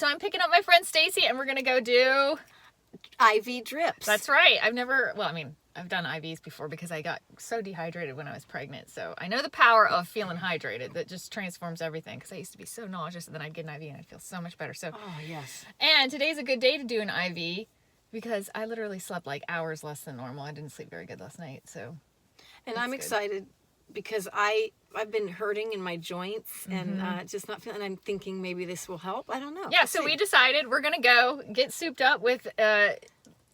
so I'm picking up my friend Stacy, and we're gonna go do IV drips. That's right. I've done IVs before because I got so dehydrated when I was pregnant. So I know the power of feeling hydrated. That just transforms everything. Because I used to be so nauseous, and then I'd get an IV and I'd feel so much better. So, oh yes. And today's a good day to do an IV because I literally slept like hours less than normal. I didn't sleep very good last night. So, and I'm excited because I've been hurting in my joints and just not feeling. I'm thinking maybe this will help. I don't know. Yeah. So we decided we're gonna go get souped up with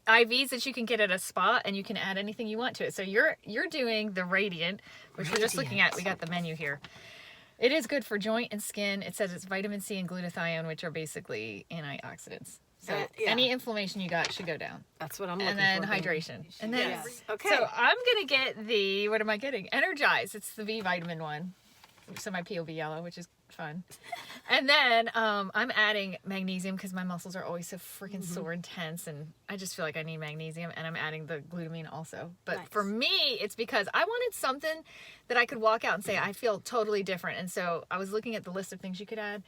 IVs that you can get at a spa, and you can add anything you want to it. So you're doing the Radiant, which we're just looking at. We got the menu here. It is good for joint and skin. It says it's vitamin C and glutathione, which are basically antioxidants. So any inflammation you got should go down. That's what I'm looking for. And then hydration. And then okay. So I'm gonna get the, what am I getting? Energize. It's the V vitamin one. So my POV yellow, which is fun. And then I'm adding magnesium because my muscles are always so freaking sore and tense, and I just feel like I need magnesium, and I'm adding the glutamine also. But for me, it's because I wanted something that I could walk out and say I feel totally different. And so I was looking at the list of things you could add,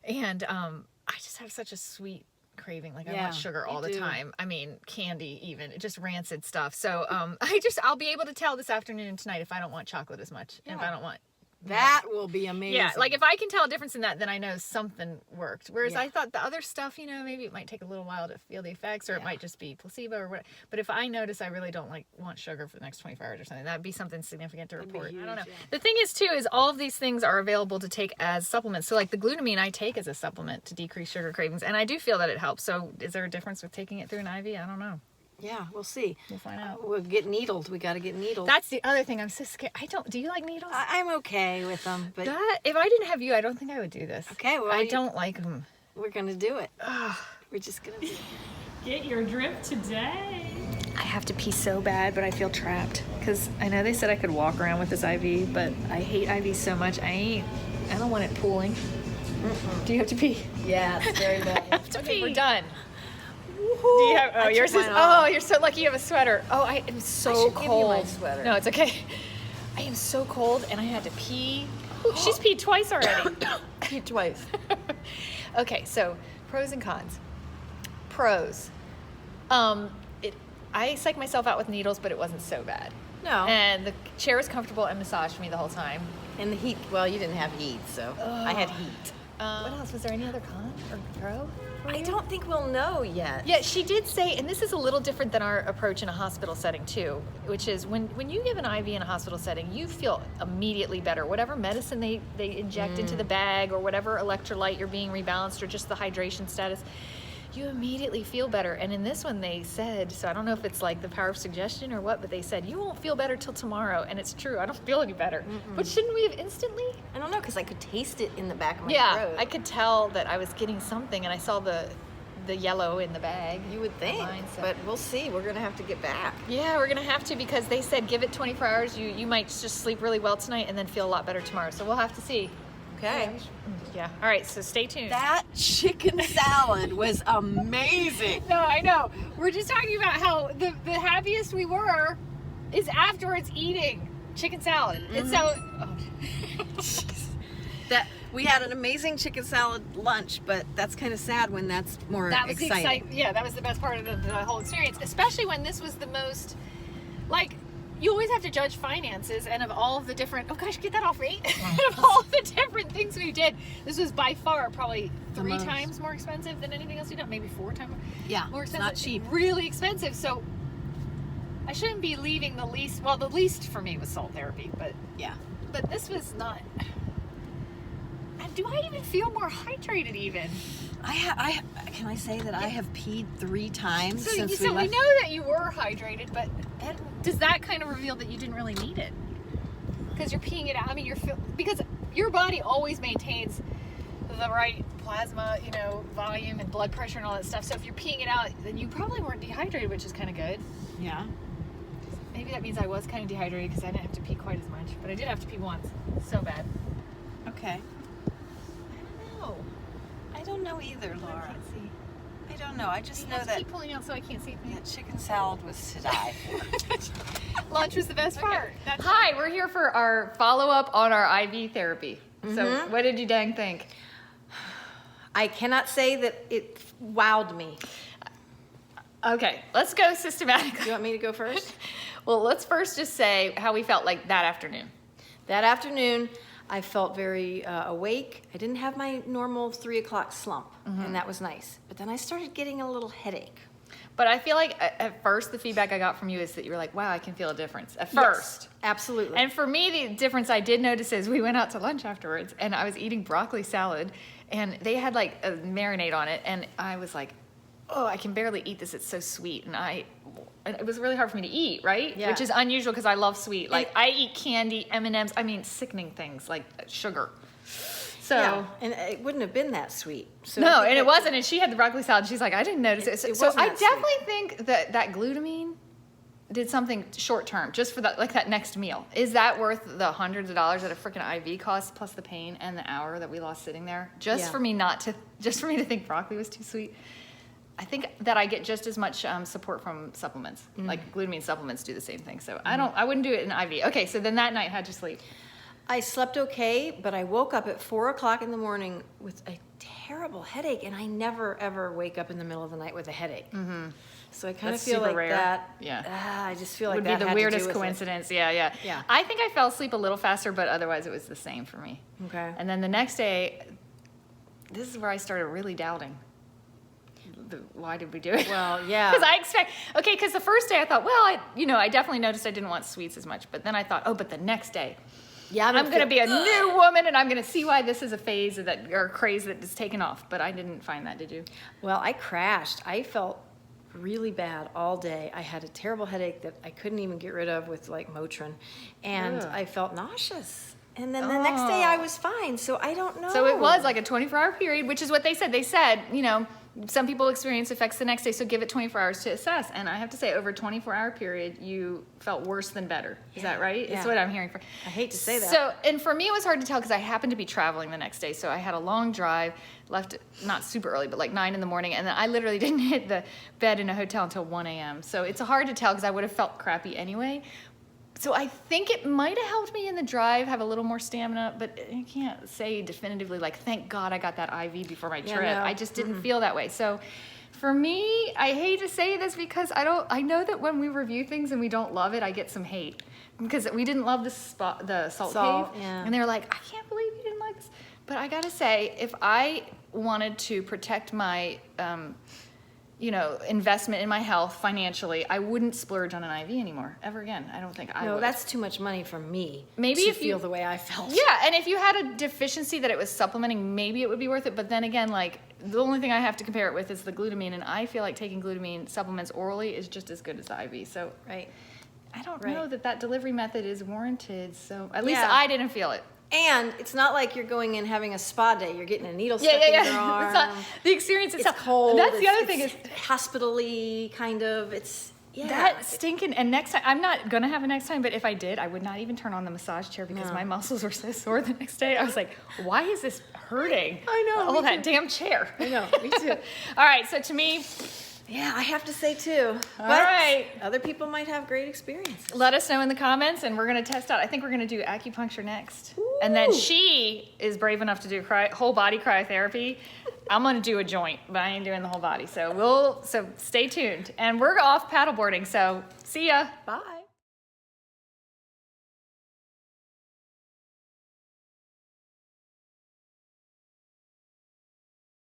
and I just have such a sweet craving. Like I want sugar all the time. I mean, candy even, just rancid stuff. So I'll be able to tell this afternoon and tonight if I don't want chocolate as much, and if I don't want. That will be amazing. Yeah, like if I can tell a difference in that, then I know something worked. Whereas I thought the other stuff, maybe it might take a little while to feel the effects, or it might just be placebo or whatever. But if I notice I really don't want sugar for the next 24 hours or something, that'd be something significant to report. I don't know. Yeah. The thing is too, is all of these things are available to take as supplements. So like the glutamine I take as a supplement to decrease sugar cravings, and I do feel that it helps. So is there a difference with taking it through an IV? I don't know. Yeah, we'll see. We'll find out. We'll get needled. We got to get needled. That's the other thing. I'm so scared. Do you like needles? I'm okay with them, but if I didn't have you, I don't think I would do this. Okay, well, I don't like them. We're gonna do it. We're just gonna do it. Get your drip today. I have to pee so bad, but I feel trapped because I know they said I could walk around with this IV, but I hate IVs so much. I don't want it pooling. Do you have to pee? Yeah, it's very bad. I have to pee. We're done. Do you have, yours is, you're so lucky you have a sweater. Oh, I am so cold. Give you my sweater. No, it's okay. I am so cold, and I had to pee. She's peed twice already. Peed twice. Okay, so pros and cons. Pros. I psyched myself out with needles, but it wasn't so bad. No. And the chair was comfortable and massaged me the whole time. And the heat, well, you didn't have heat, so I had heat. What else? Was there any other con or pro? I don't think we'll know yet. Yeah, she did say, and this is a little different than our approach in a hospital setting too, which is when you give an IV in a hospital setting, you feel immediately better. Whatever medicine they inject into the bag, or whatever electrolyte you're being rebalanced, or just the hydration status, you immediately feel better. And in this one they said, so I don't know if it's like the power of suggestion or what, but they said you won't feel better till tomorrow. And it's true, I don't feel any better. But shouldn't we have instantly? I don't know, because I could taste it in the back of my throat. I could tell that I was getting something, and I saw the yellow in the bag. You would think, but we'll see. We're gonna have to get back. Yeah, we're gonna have to, because they said give it 24 hours. You might just sleep really well tonight and then feel a lot better tomorrow. So we'll have to see. Okay. Yeah. All right. So stay tuned. That chicken salad was amazing. No, I know. We're just talking about how the happiest we were is afterwards eating chicken salad. And so that we had an amazing chicken salad lunch, but that's kind of sad when that's more exciting. Yeah, that was the best part of the whole experience, especially when this was the most, like, you always have to judge finances, and of all of the different, oh gosh, get that off me. Of all the different things we did, this was by far probably 3 times more expensive than anything else we've done, maybe 4 times more expensive. Not cheap. Really expensive. So I shouldn't be leaving the least, well, the least for me was salt therapy, but yeah. But this was not. Do I even feel more hydrated even? Can I say that I have peed 3 times since so we left? we know that you were hydrated, but does that kind of reveal that you didn't really need it? Because you're peeing it out. I mean, because your body always maintains the right plasma, volume and blood pressure and all that stuff. So if you're peeing it out, then you probably weren't dehydrated, which is kind of good. Yeah. Maybe that means I was kind of dehydrated because I didn't have to pee quite as much, but I did have to pee once. So bad. Okay. I don't know either, Laura. I can't see. I don't know. I just know that keep pulling out so I can't see things. That chicken salad was to die for. Lunch was the best part. Hi, we're here for our follow-up on our IV therapy. So what did you dang think? I cannot say that it wowed me. Okay, let's go systematically. You want me to go first? Well, let's first just say how we felt like that afternoon. That afternoon, I felt very awake. I didn't have my normal 3 o'clock slump, and that was nice. But then I started getting a little headache. But I feel like at first the feedback I got from you is that you were like, wow, I can feel a difference at first. Yes, absolutely. And for me, the difference I did notice is we went out to lunch afterwards and I was eating broccoli salad and they had like a marinade on it. And I was like, oh, I can barely eat this. It's so sweet. And it was really hard for me to eat, right? Yeah. Which is unusual because I love sweet. Like I eat candy, M&Ms, I mean sickening things like sugar. So, yeah, and it wouldn't have been that sweet. So no, and it wasn't. And she had the broccoli salad. And she's like, I didn't notice it. So wasn't I that definitely think that glutamine did something short term, just for that next meal. Is that worth the hundreds of dollars that a freaking IV costs, plus the pain and the hour that we lost sitting there, just for me to think broccoli was too sweet? I think that I get just as much support from supplements. Like glutamine supplements do the same thing. So I wouldn't do it in IV. Okay, so then that night, how'd you sleep? I slept okay, but I woke up at 4 o'clock in the morning with a terrible headache, and I never ever wake up in the middle of the night with a headache. So I kind of feel super like rare. that. Yeah. I just feel like Would that be the had to do weirdest with it. coincidence. Yeah. Yeah. I think I fell asleep a little faster, but otherwise it was the same for me. Okay. And then the next day, this is where I started really doubting. Why did we do it? Well, yeah. Because the first day I thought, well, I definitely noticed I didn't want sweets as much. But then I thought, but the next day, Yeah, I'm going to be a new woman and I'm going to see why this is a phase or craze that is taken off. But I didn't find that, did you? Well, I crashed. I felt really bad all day. I had a terrible headache that I couldn't even get rid of with like Motrin, and I felt nauseous. And then the next day I was fine. So I don't know. So it was like a 24-hour period, which is what they said. They said, some people experience effects the next day, so give it 24 hours to assess. And I have to say, over a 24-hour period, you felt worse than better. Is that right? Yeah. It's what I'm hearing. I hate to say that. So, and for me, it was hard to tell because I happened to be traveling the next day. So I had a long drive, left not super early, but like 9 in the morning. And then I literally didn't hit the bed in a hotel until 1 a.m. So it's hard to tell because I would have felt crappy anyway. So I think it might have helped me in the drive, have a little more stamina, but I can't say definitively, like, thank God I got that IV before my trip. No. I just didn't feel that way. So for me, I hate to say this because I know that when we review things and we don't love it, I get some hate. Because we didn't love the salt cave. Yeah. And they were like, I can't believe you didn't like this. But I gotta say, if I wanted to protect my investment in my health financially, I wouldn't splurge on an IV anymore ever again. I don't think I would. No, that's too much money for me. Maybe to if feel the way I felt. Yeah, and if you had a deficiency that it was supplementing, maybe it would be worth it. But then again, like the only thing I have to compare it with is the glutamine, and I feel like taking glutamine supplements orally is just as good as the IV. So Right. I don't know that delivery method is warranted. So at least Yeah. I didn't feel it. And it's not like you're going in having a spa day. You're getting a needle stuck in your arm. It's not the experience It's itself. cold. That's the other thing is hospital-y kind of. It's that stinking. And next time, I'm not gonna have a next time. But if I did, I would not even turn on the massage chair because my muscles were so sore the next day. I was like, why is this hurting? I know, Oh, me that damn chair. I know, me too. All right. So to me, Yeah, I have to say too. All But right. other people might have great experiences. let us know in the comments, and we're gonna test out. I think we're gonna do acupuncture next, and then Ooh. she is brave enough to do whole body cryotherapy. I'm gonna do a joint, but I ain't doing the whole body. So stay tuned, and we're off paddleboarding. So see ya. Bye.